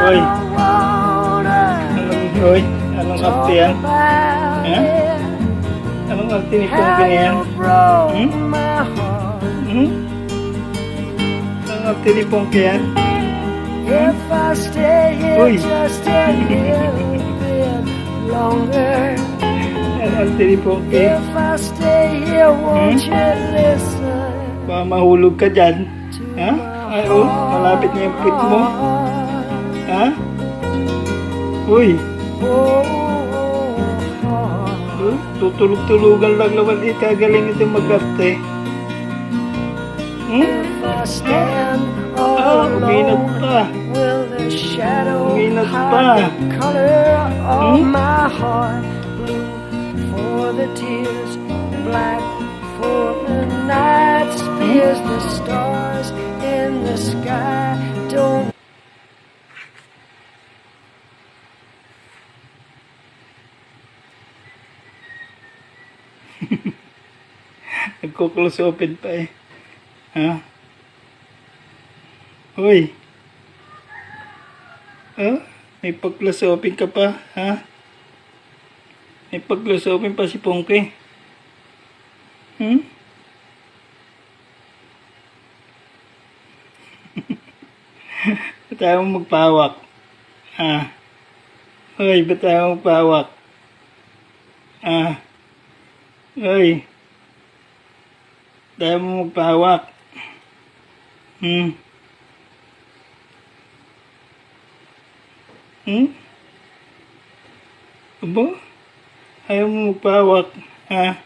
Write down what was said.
Hoy. Hoy, anong arte yan? Ha? Anong arte ni Pongki na yan? Anong arte ni Pongki yan? Uy! Anong arte ni Pongki? Baka mahulog ka dyan. Ha? Ay, oh, malapit na yung pit mo. Ha? Uy! Tutulog-tulugan lang naman ikagaling ito mag-arte. Uminat pa. Uminat pa. Black for the night spears the stars in the sky. Don't Nagko-close open pa eh. Ha? Hoy. Ha? May pag-close open ka pa, ha? May pag-close open pa si Pongki. Ba't tayo magpawak? Ha? Hoy, ba't tayo magpawak? Ha? Hoy. Tayo mo magpahawak. Aba? Ayaw mo magpahawak. Ha?